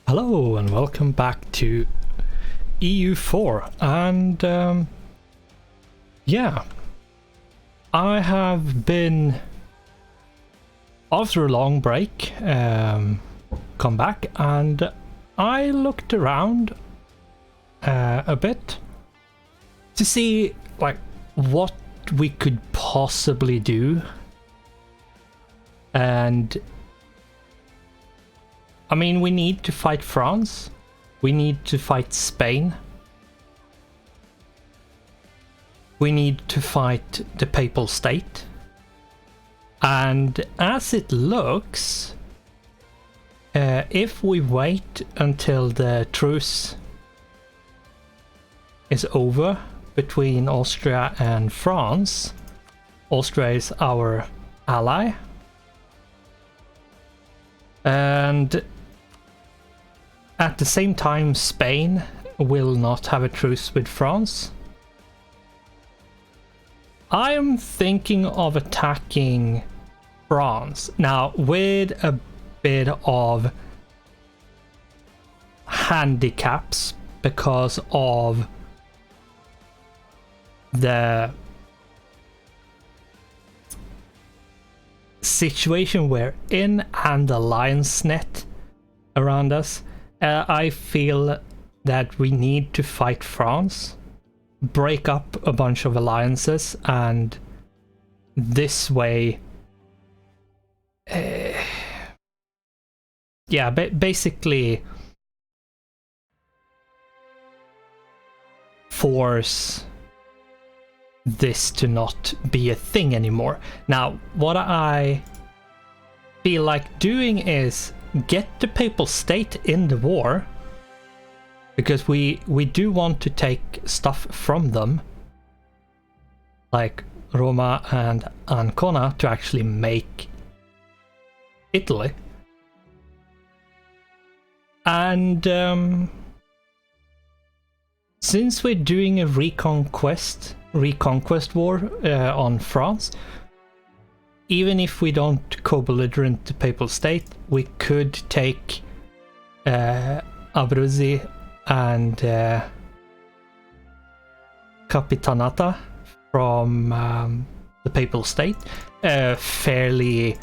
Hello and welcome back to EU4 and yeah, I have been after a long break come back and I looked around a bit to see like what we could possibly do, and I mean, we need to fight France, we need to fight Spain, we need to fight the Papal State, and as it looks, if we wait until the truce is over between Austria and France, Austria is our ally, and at the same time Spain will not have a truce with France. I am thinking of attacking France now with a bit of handicaps because of the situation we're in and the alliance net around us. I feel that we need to fight France, break up a bunch of alliances, and this way yeah, basically force this to not be a thing anymore. Now, what I feel like doing is get the Papal State in the war, because we do want to take stuff from them, like Roma and Ancona, to actually make Italy. And since we're doing a reconquest war on France, even if we don't co-belligerent the Papal State, we could take Abruzzi and Capitanata from the Papal State fairly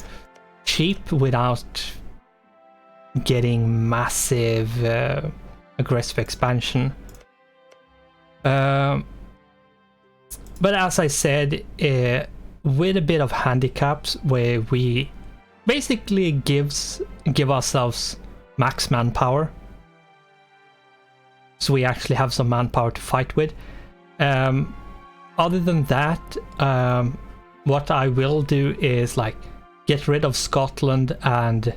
cheap without getting massive aggressive expansion. But as I said, with a bit of handicaps where we basically give ourselves max manpower, so we actually have some manpower to fight with. Other than that, what I will do is like get rid of Scotland and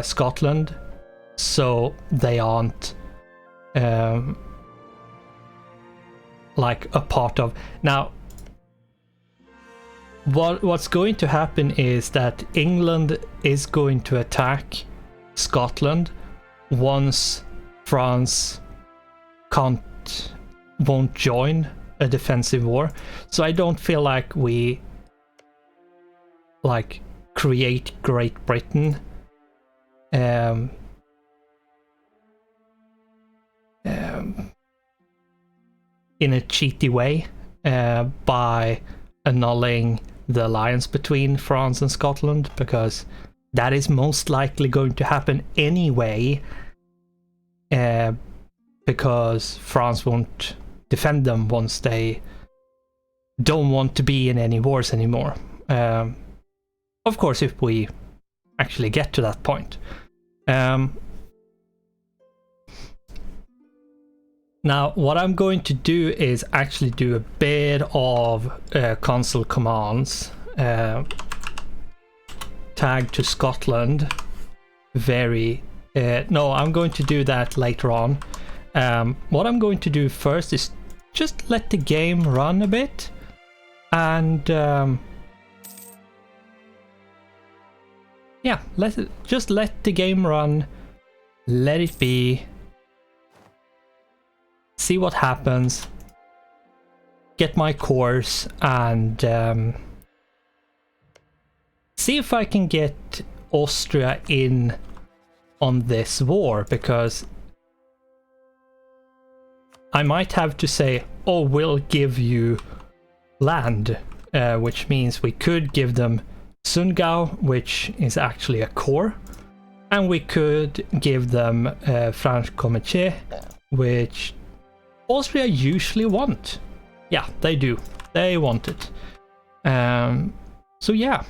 Scotland, so they aren't like a part of. Now, what's going to happen is that England is going to attack Scotland once France won't join a defensive war. So I don't feel like we like create Great Britain in a cheaty way by annulling the alliance between France and Scotland, because that is most likely going to happen anyway, because France won't defend them once they don't want to be in any wars anymore. Of course, if we actually get to that point. Now, what I'm going to do is actually do a bit of console commands. Tag to Scotland. No, I'm going to do that later on. What I'm going to do first is just let the game run a bit. And yeah, just let the game run. Let it be. See what happens, get my course, and see if I can get Austria in on this war, because I might have to say, oh, we'll give you land, which means we could give them Sundgau, which is actually a core, and we could give them Franche-Comté, which Austria usually want. Yeah, they do. They want it. So yeah,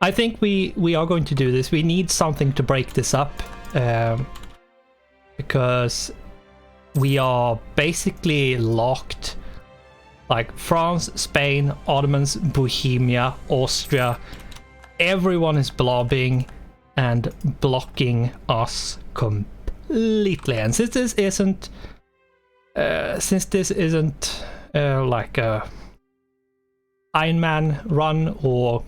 I think we are going to do this. We need something to break this up, because we are basically locked. Like France, Spain, Ottomans, Bohemia, Austria, everyone is blobbing and blocking us completely. And since this isn't like a Iron Man run or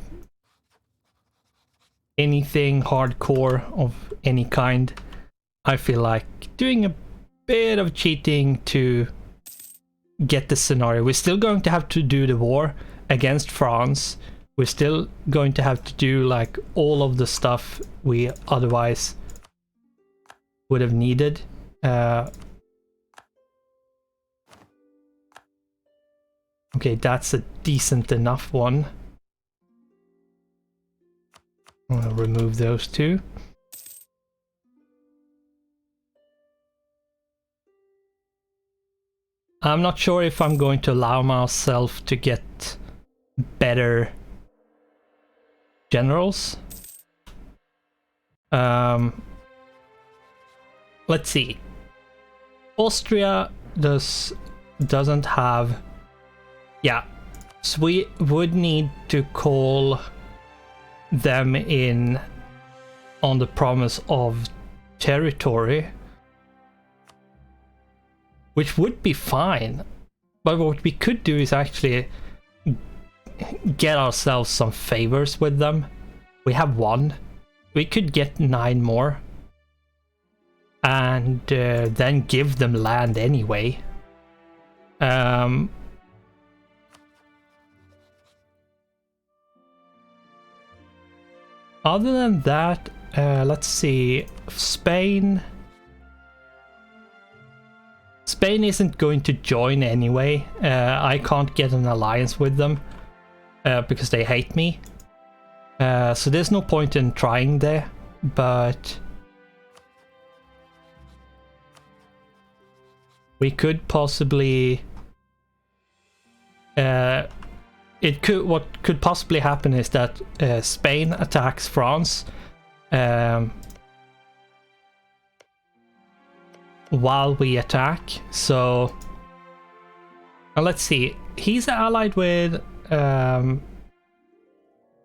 anything hardcore of any kind, I feel like doing a bit of cheating to get the scenario. We're still going to have to do the war against France. We're still going to have to do like all of the stuff we otherwise would have needed. Okay, that's a decent enough one. I'm gonna remove those two. I'm not sure if I'm going to allow myself to get better generals. Let's see. Austria doesn't have... Yeah, so we would need to call them in on the promise of territory, which would be fine. But what we could do is actually get ourselves some favors with them. We have 1. We could get 9 more. And then give them land anyway. Other than that, let's see. Spain isn't going to join anyway. I can't get an alliance with them because they hate me. So there's no point in trying there, but we could possibly... what could possibly happen is that Spain attacks France while we attack. So let's see. He's allied with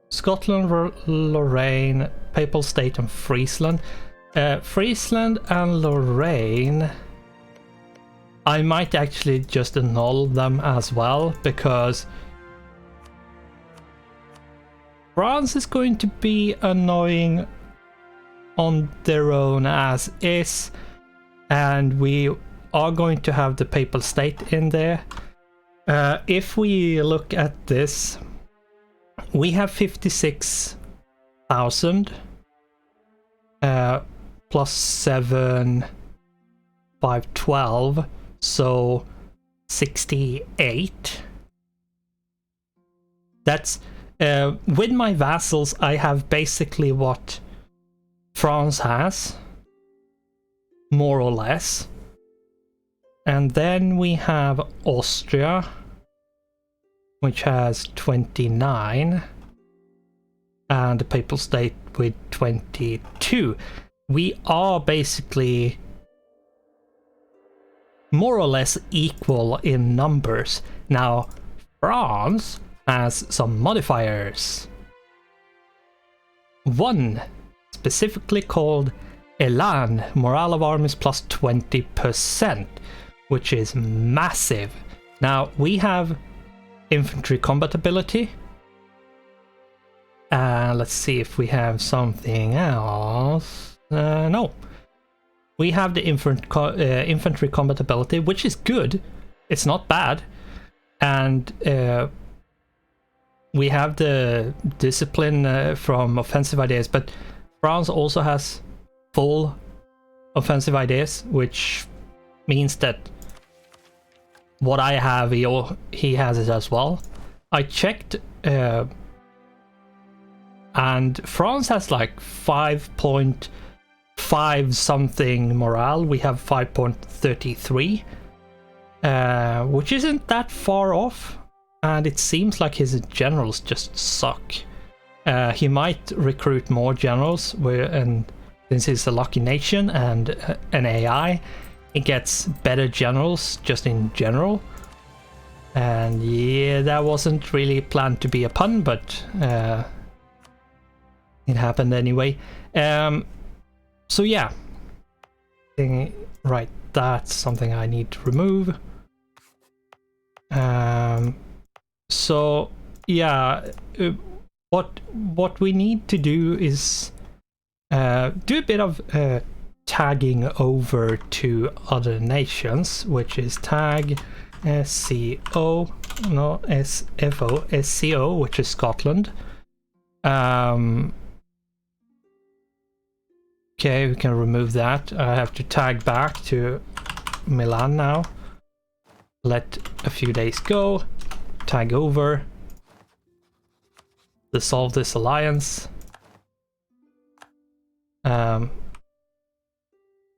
Scotland, Lorraine, Papal State, and Friesland. Friesland and Lorraine, I might actually just annul them as well, because France is going to be annoying on their own as is, and we are going to have the Papal State in there. If we look at this, we have 56,000 plus 7, 5, 12, so 68. That's with my vassals, I have basically what France has, more or less. And then we have Austria, which has 29, and the Papal State with 22. We are basically more or less equal in numbers. Now, France has some modifiers. One specifically called Elan, morale of armies plus 20%, which is massive. Now we have infantry combat ability. Let's see if we have something else. No. We have the infantry combat ability, which is good. It's not bad. And we have the discipline from offensive ideas, but France also has full offensive ideas, which means that what I have, he has it as well. I checked, and France has like 5.5 something morale. We have 5.33, which isn't that far off. And it seems like his generals just suck. He might recruit more generals, and since he's a lucky nation and an AI, he gets better generals just in general. And yeah, that wasn't really planned to be a pun, but it happened anyway. So yeah, right, that's something I need to remove. So yeah, what we need to do is do a bit of tagging over to other nations, which is tag SCO, no, SFO, SCO, which is Scotland. Okay, we can remove that. I have to tag back to Milan now. Let a few days go. Tag over. Dissolve this alliance.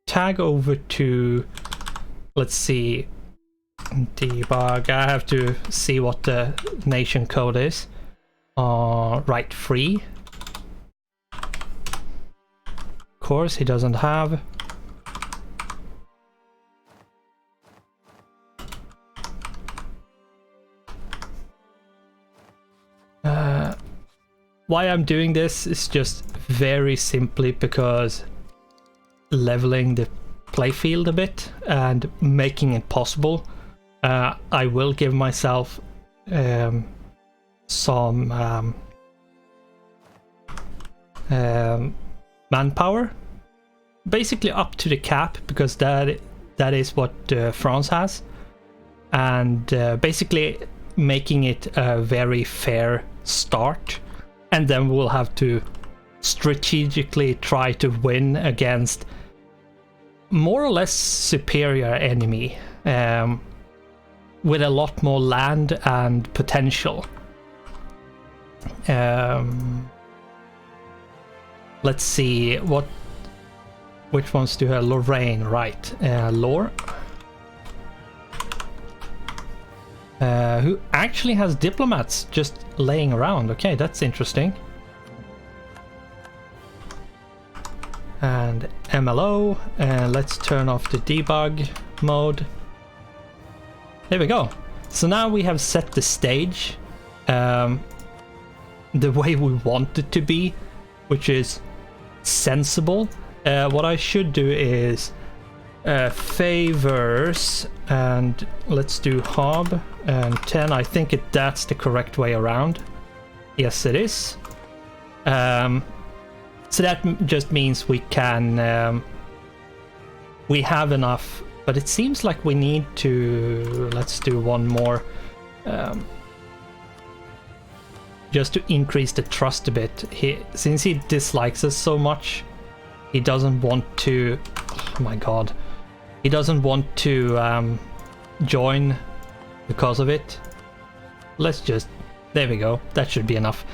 Tag over to, let's see, debug. I have to see what the nation code is. Right, free. Of course, he doesn't have. Why I'm doing this is just very simply because leveling the playfield a bit and making it possible. I will give myself some manpower, basically up to the cap, because that is what France has, and basically making it a very fair start, and then we'll have to strategically try to win against more or less superior enemy with a lot more land and potential. Let's see, which ones do have? Lorraine, right? Lore, who actually has diplomats just laying around. Okay, that's interesting. And MLO, and let's turn off the debug mode. There we go. So now we have set the stage the way we want it to be, which is sensible. What I should do is favors, and let's do hob and 10. I think that's the correct way around. Yes, it is. So that just means we can we have enough, but it seems like we need to, let's do one more just to increase the trust a bit. Since he dislikes us so much, he doesn't want to, oh my god, he doesn't want to join because of it. Let's just, there we go, that should be enough.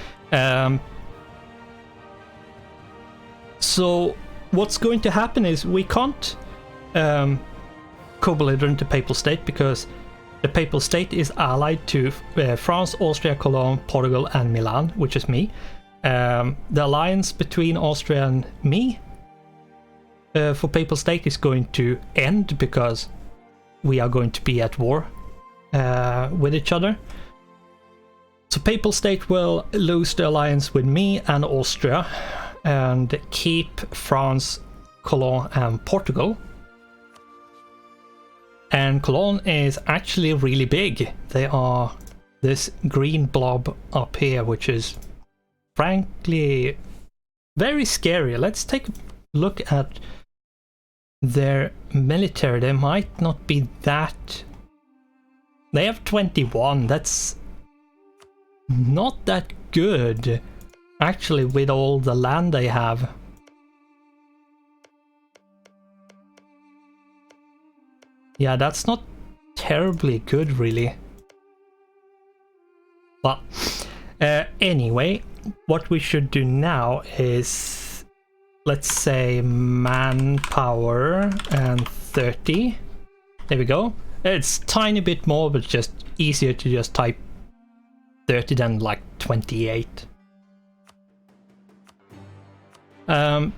So what's going to happen is we can't co-belligerent the Papal State, because the Papal State is allied to France, Austria, Cologne, Portugal and Milan, which is me. The alliance between Austria and me for Papal State is going to end because we are going to be at war with each other. So Papal State will lose the alliance with me and Austria and keep France, Cologne and Portugal. And Cologne is actually really big. They are this green blob up here, which is frankly very scary. Let's take a look at their military. They might not be that... They have 21. That's not that good, actually, with all the land they have. Yeah, that's not terribly good, really. Well, anyway, what we should do now is, let's say, manpower and 30. There we go. It's tiny bit more, but just easier to just type 30 than like 28. I'm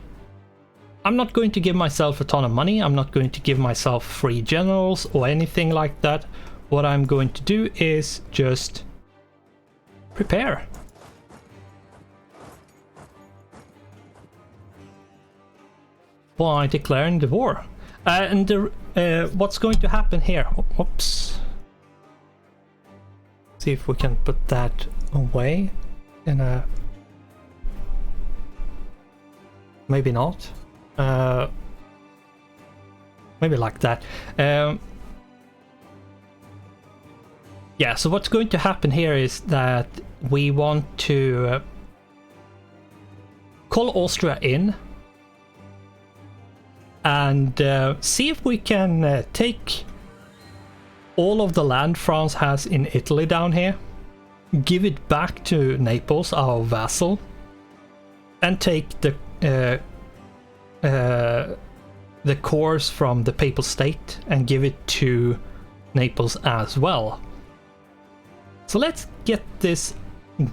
not going to give myself a ton of money. I'm not going to give myself free generals or anything like that. What I'm going to do is just prepare. By declaring the war. And what's going to happen here? Oops. See if we can put that away in a... Maybe not. Maybe like that. Yeah, so what's going to happen here is that we want to call Austria in and see if we can take all of the land France has in Italy down here, give it back to Naples, our vassal, and take the cores from the Papal State and give it to Naples as well. So let's get this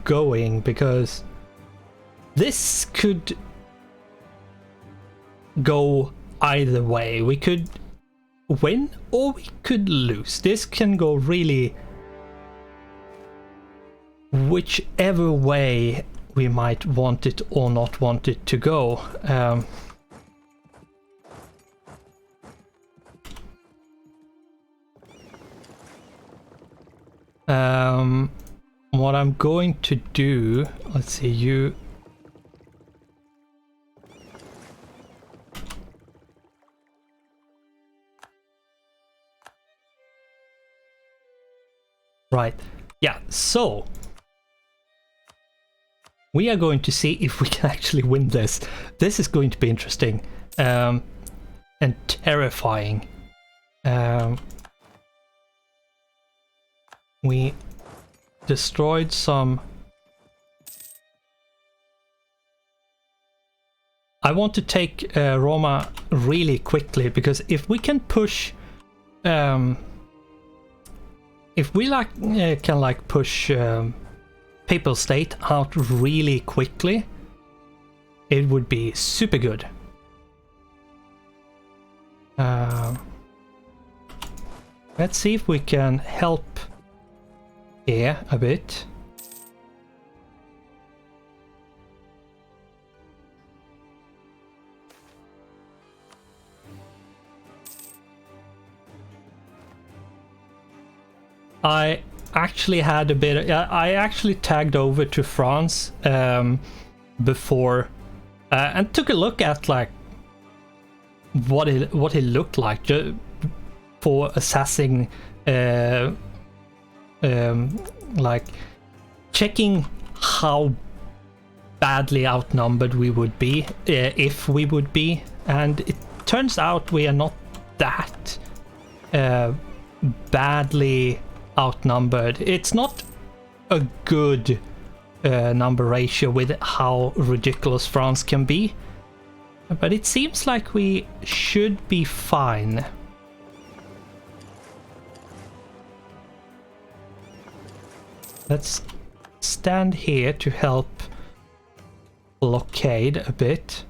going, because this could go either way. We could win or we could lose. This can go really whichever way we might want it or not want it to go. What I'm going to do, let's see, you... Right, yeah, so we are going to see if we can actually win this. This is going to be interesting and terrifying. We destroyed some... I want to take Roma really quickly, because if we can push... if we can push Papal State out really quickly, it would be super good. Let's see if we can help here a bit. I actually had a bit... I actually tagged over to France before and took a look at like what it looked like for assessing, like checking how badly outnumbered we would be, if we would be, and it turns out we are not that badly outnumbered. It's not a good number ratio with how ridiculous France can be, but it seems like we should be fine. Let's stand here to help blockade a bit.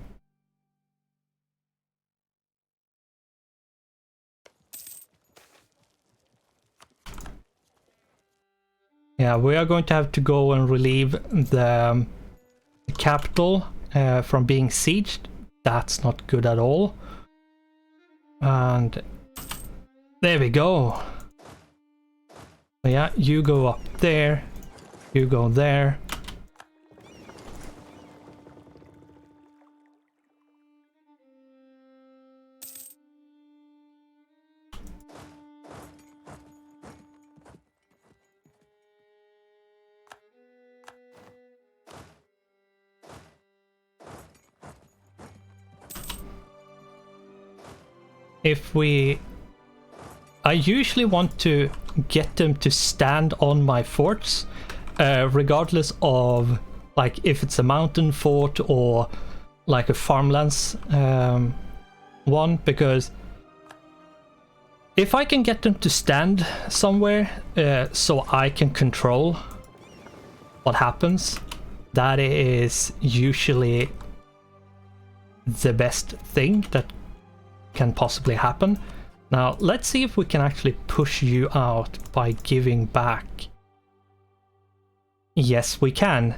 Yeah, we are going to have to go and relieve the capital from being sieged. That's not good at all. And there we go. Yeah, you go up there. You go there. If we I usually want to get them to stand on my forts, regardless of like if it's a mountain fort or like a farmlands one, because if I can get them to stand somewhere so I can control what happens, that is usually the best thing that can possibly happen. Now, let's see if we can actually push you out by giving back. Yes, we can.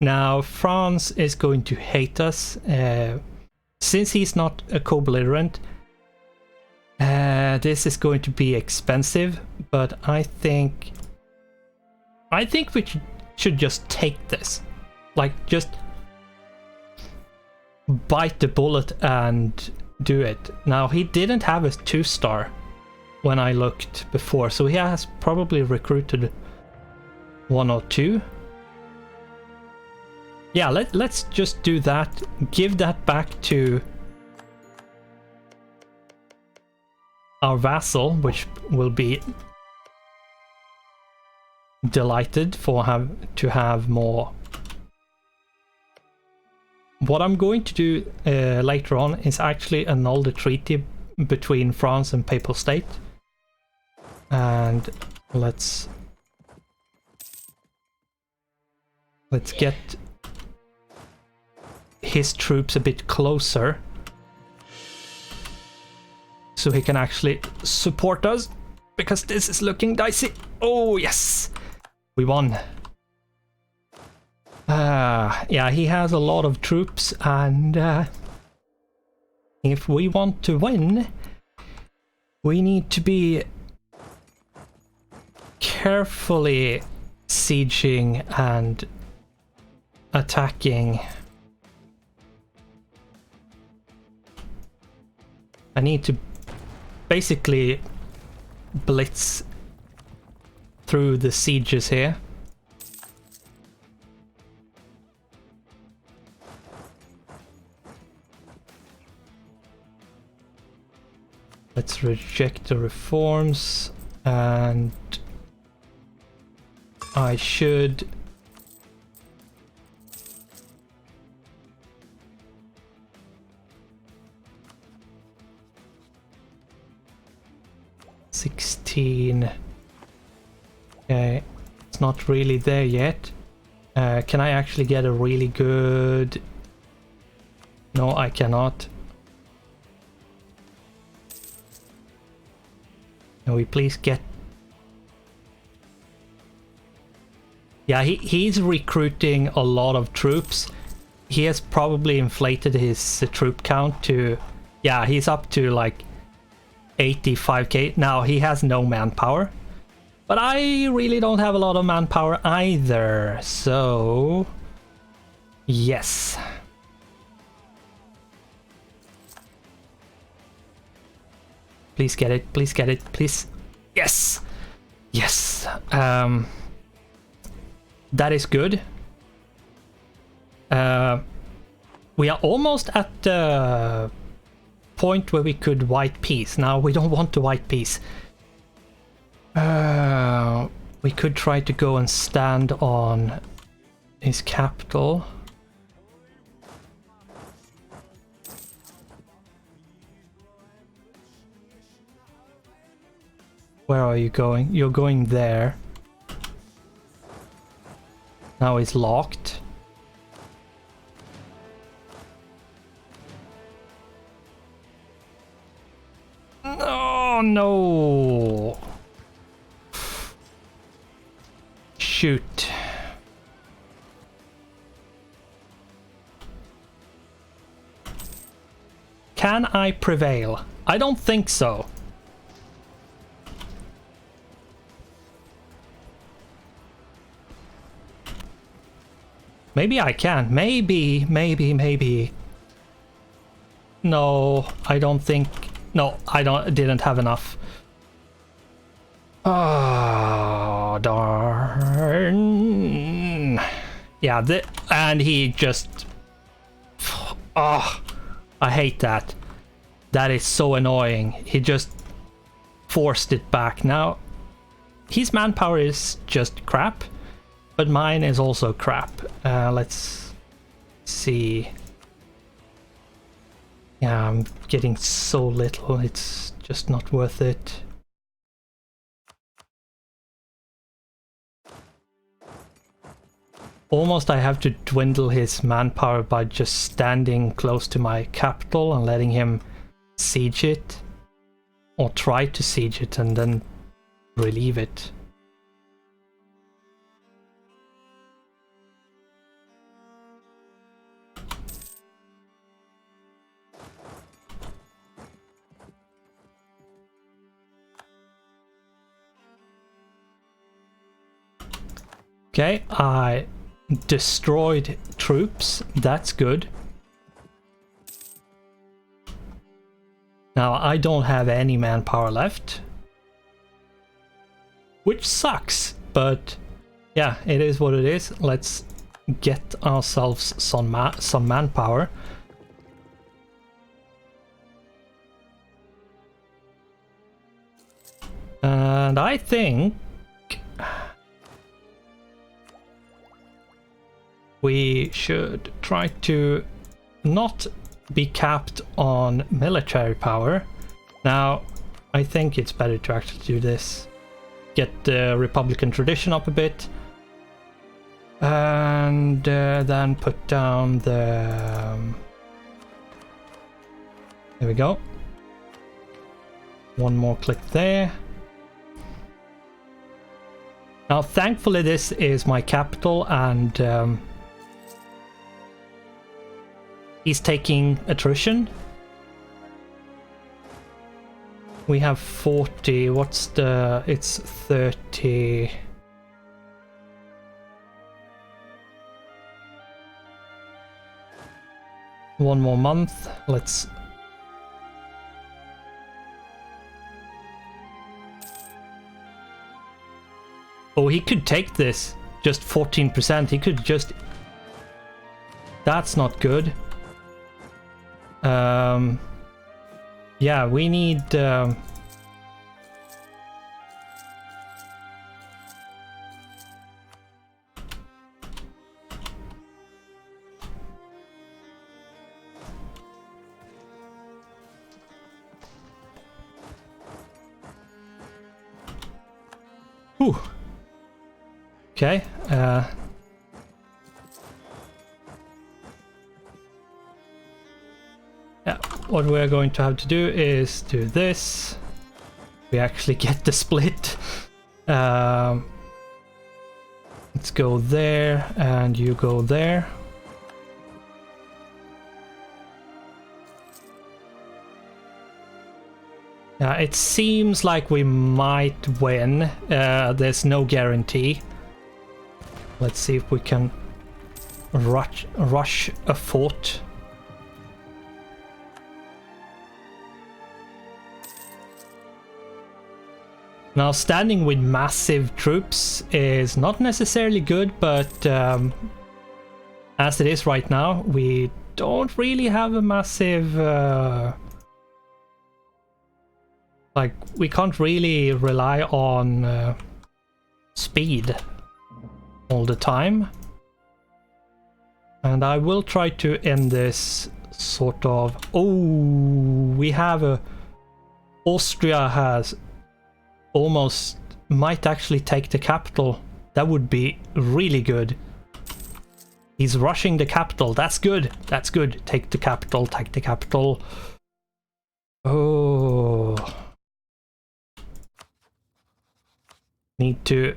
Now, France is going to hate us. Since he's not a co-belligerent, this is going to be expensive, but I think we should just take this. Like, just bite the bullet and do it. Now, he didn't have a 2-star when I looked before, so he has probably recruited 1 or 2. Yeah, let's just do that. Give that back to our vassal, which will be delighted to have more. What I'm going to do later on is actually annul the treaty between France and Papal State. And let's get his troops a bit closer so he can actually support us, because this is looking dicey. Oh yes, we won. Yeah, he has a lot of troops, and if we want to win, we need to be carefully sieging and attacking. I need to basically blitz through the sieges here. Let's reject the reforms, and I should $16. Okay, it's not really there yet. Can I actually get a really good? No, I cannot. Can we please get... Yeah, he's recruiting a lot of troops. He has probably inflated his troop count to... Yeah, he's up to like 85k. Now, he has no manpower. But I really don't have a lot of manpower either, so... Yes. Please get it, please get it, please. Yes! Yes! That is good. We are almost at the point where we could white peace. Now, we don't want to white peace. We could try to go and stand on his capital. Where are you going? You're going there. Now it's locked. Oh no! Shoot. Can I prevail? I don't think so. Maybe I can. Maybe. No, I don't think... No, didn't have enough. Oh, darn. Yeah, and he just... Oh, I hate that. That is so annoying. He just forced it back. Now, his manpower is just crap, but mine is also crap. Let's see. Yeah, I'm getting so little, it's just not worth it. Almost I have to dwindle his manpower by just standing close to my capital and letting him siege it. Or try to siege it and then relieve it. Okay, I destroyed troops, that's good. Now I don't have any manpower left, which sucks, but yeah, it is what it is. Let's get ourselves some manpower. And I think we should try to not be capped on military power. Now, I think it's better to actually do this. Get the Republican tradition up a bit. And then put down the... there we go. One more click there. Now, thankfully this is my capital and he's taking attrition. We have 40, what's the... it's 30... one more month, let's... oh, he could take this, just 14%, he could just... that's not good. Yeah, we need... whew. Okay, yeah, what we're going to have to do is do this. We actually get the split. Let's go there and you go there. It seems like we might win. There's no guarantee. Let's see if we can rush a fort. Now, standing with massive troops is not necessarily good, but as it is right now, we don't really have a massive... like, we can't really rely on speed all the time. And I will try to end this sort of... oh, we have a... Austria has almost... might actually take the capital. That would be really good. He's rushing the capital. That's good. That's good. Take the capital. Take the capital. Oh... need to...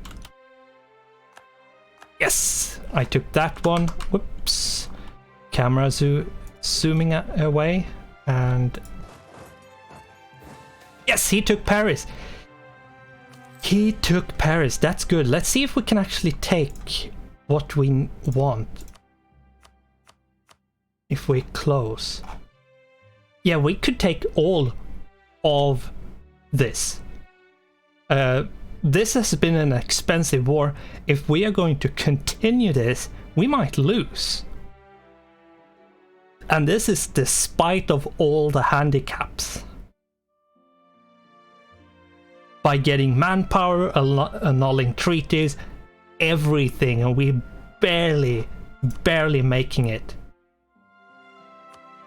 yes! I took that one. Whoops. Camera zooming away. And... yes, he took Paris! He took Paris. That's good. Let's see if we can actually take what we want. If we close. Yeah, we could take all of this. This has been an expensive war. If we are going to continue this, we might lose. And this is despite of all the handicaps. by getting manpower, annulling treaties, everything, and we barely making it.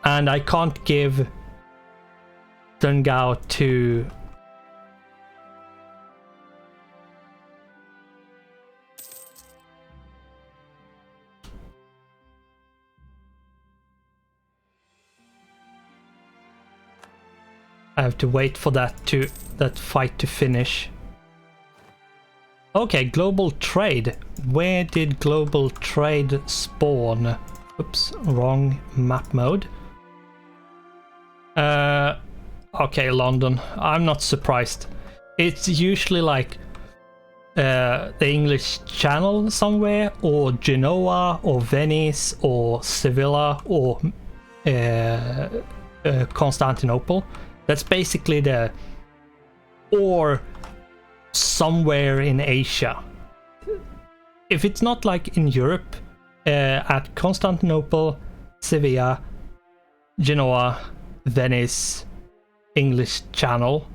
And I can't give Dungao to I have to wait for that fight to finish. Okay, global trade. Where did global trade spawn? Oops, wrong map mode. Okay, London. I'm not surprised. It's usually like the English Channel somewhere, or Genoa, or Venice, or Sevilla, or Constantinople. That's basically or somewhere in Asia. If it's not like in Europe, at Constantinople, Sevilla, Genoa, Venice, English Channel,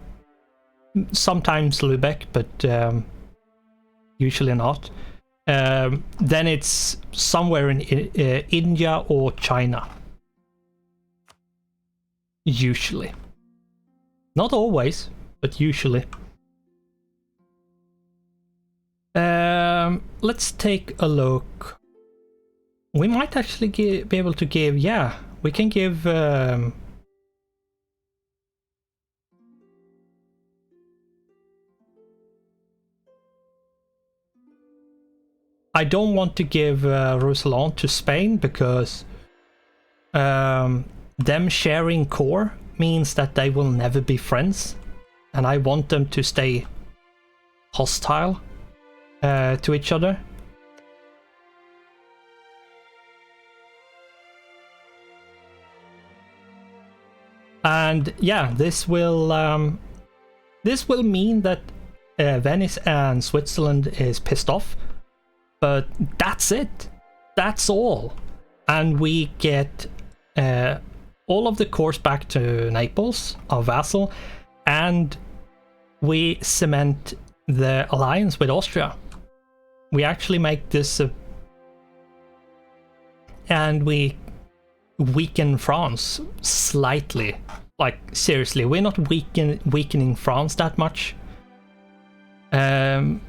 sometimes Lubeck, but usually not. Then it's somewhere in India or China. Usually. Not always, but usually. Let's take a look. We might actually be able to give, yeah, we can give I don't want to give Roussillon to Spain because them sharing core means that they will never be friends, and I want them to stay hostile to each other. And yeah, this will mean that Venice and Switzerland is pissed off, but that's it. That's all, and we get all of the cores back to Naples, our vassal, and we cement the alliance with Austria. We actually make this and we weaken France slightly. Like, seriously, we're not weakening France that much. And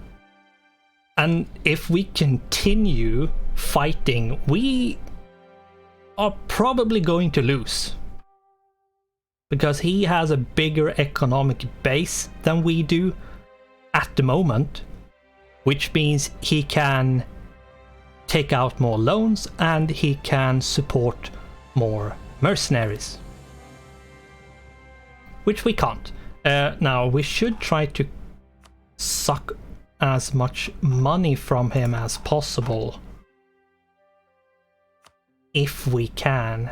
if we continue fighting, we are probably going to lose, because he has a bigger economic base than we do at the moment, which means he can take out more loans and he can support more mercenaries, which we can't. Now, we should try to suck as much money from him as possible, if we can.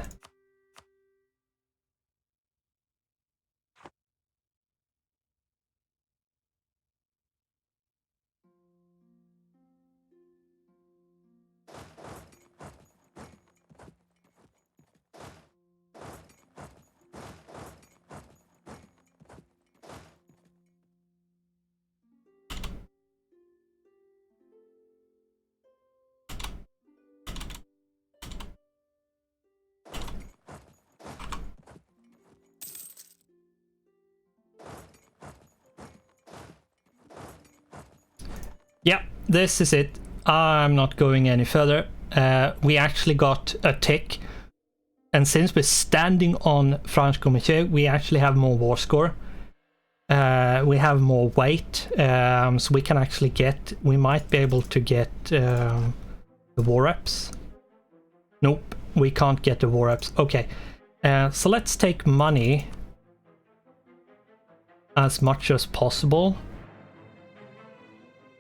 Yeah, this is it. I'm not going any further. We actually got a tick, and since we're standing on Franche Comté, we actually have more war score. We have more weight, so we can actually we might be able to get the war reps. Nope, we can't get the war reps. Okay, so let's take money as much as possible.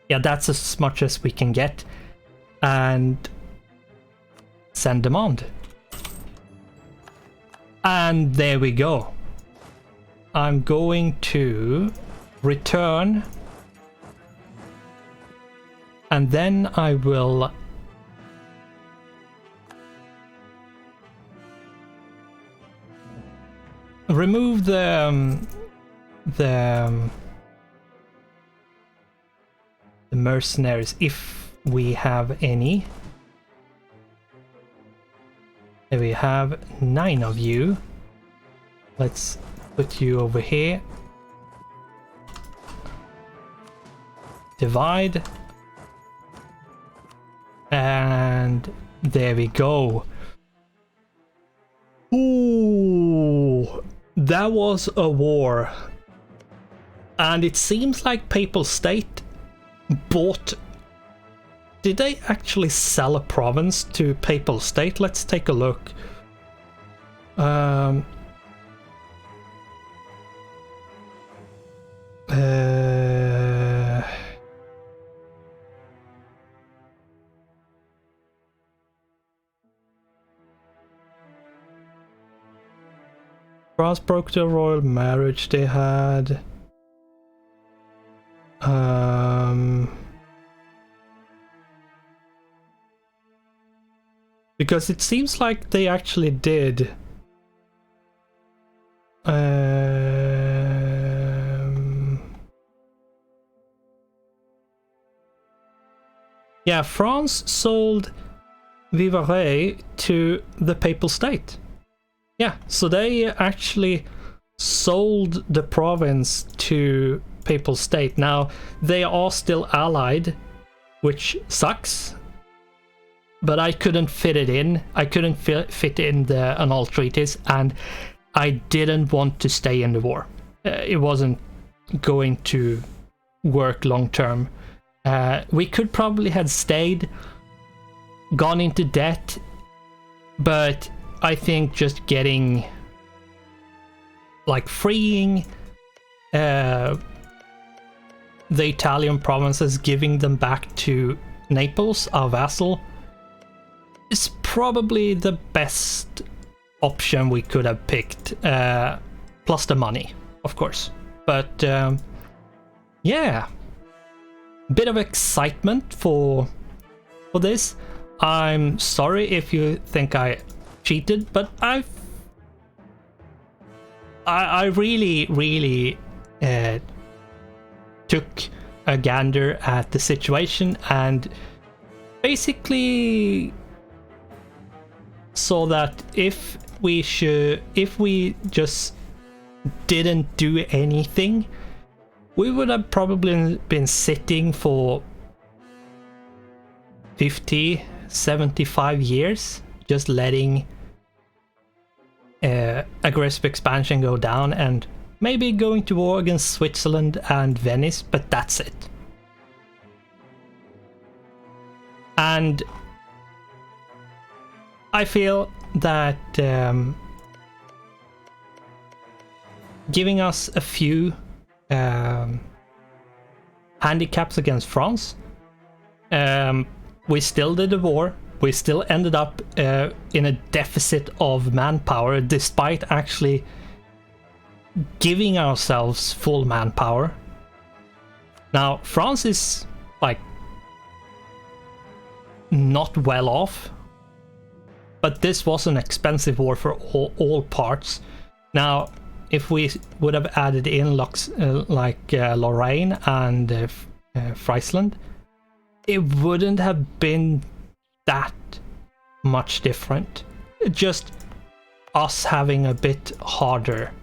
Yeah, that's as much as we can get, and send demand. And there we go. I'm going to return, and then I will remove the the mercenaries, if we have any. There we have 9 of you. Let's put you over here. Divide. And there we go. Ooh, that was a war. And it seems like Papal State bought... Did they actually sell a province to Papal State? Let's take a look. France broke the royal marriage they had. Because it seems like they actually did. Yeah, France sold Vivarais to the Papal State. Yeah, so they actually sold the province to Papal State. Now, they are still allied, which sucks. But I couldn't fit it in. I couldn't fit in the annul treaties, and I didn't want to stay in the war. It wasn't going to work long term. We could probably have stayed, gone into debt, but I think just getting, like, freeing the Italian provinces, giving them back to Naples, our vassal, is probably the best option we could have picked, plus the money, of course. But yeah, bit of excitement for this. I'm sorry if you think I cheated, but I really took a gander at the situation and basically saw that if we just didn't do anything, we would have probably been sitting for 50, 75 years, just letting aggressive expansion go down and maybe going to war against Switzerland and Venice, but that's it. And I feel that giving us a few handicaps against France, we still did the war. We still ended up in a deficit of manpower, despite actually giving ourselves full manpower. Now, France is, like, not well off, but this was an expensive war for all parts. Now, if we would have added in Lorraine and Friesland, it wouldn't have been that much different. Just us having a bit harder.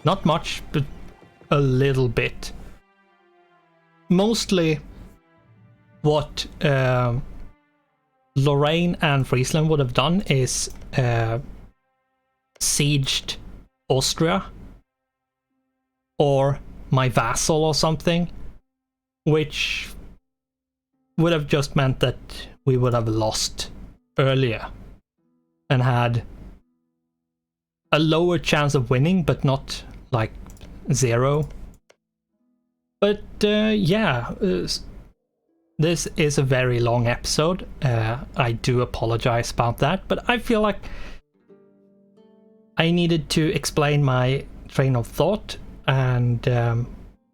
Not much, but a little bit. Mostly what Lorraine and Friesland would have done is sieged Austria or my vassal or something, which would have just meant that we would have lost earlier and had a lower chance of winning, but not like 0. But yeah, this is a very long episode. I do apologize about that, but I feel like I needed to explain my train of thought and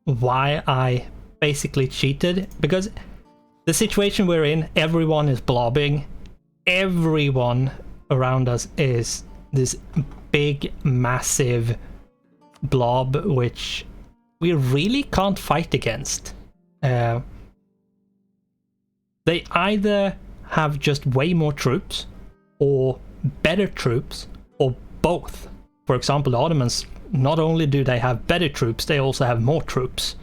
why I basically cheated, because the situation we're in, everyone is blobbing. Everyone around us is this big, massive blob, which we really can't fight against. They either have just way more troops, or better troops, or both. For example, the Ottomans, not only do they have better troops, they also have more troops.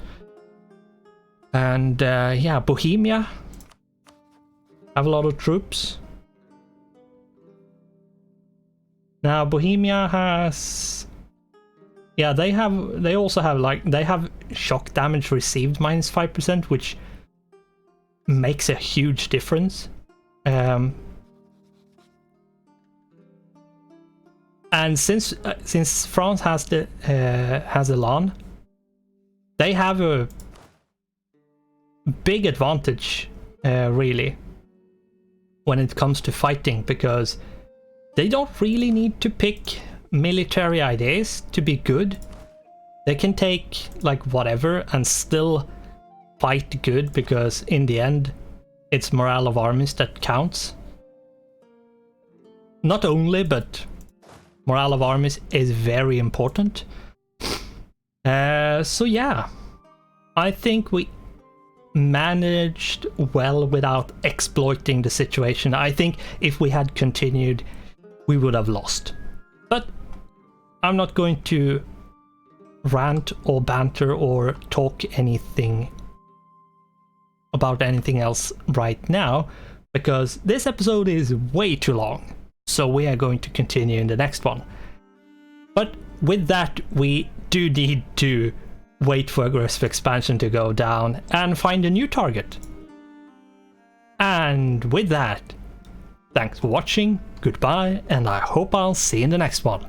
And yeah, Bohemia have a lot of troops. Now Bohemia has, yeah, they also have, like, they have shock damage received -5%, which makes a huge difference. And since France has Elan, they have a big advantage, really, when it comes to fighting, because they don't really need to pick military ideas to be good. They can take like whatever and still fight good, because in the end it's morale of armies that counts. Not only, but morale of armies is very important. So yeah, I think we managed well without exploiting the situation. I think if we had continued, we would have lost. But I'm not going to rant or banter or talk anything about anything else right now, because this episode is way too long. So we are going to continue in the next one. But with that, we do need to wait for aggressive expansion to go down and find a new target. And with that, thanks for watching, goodbye, and I hope I'll see you in the next one.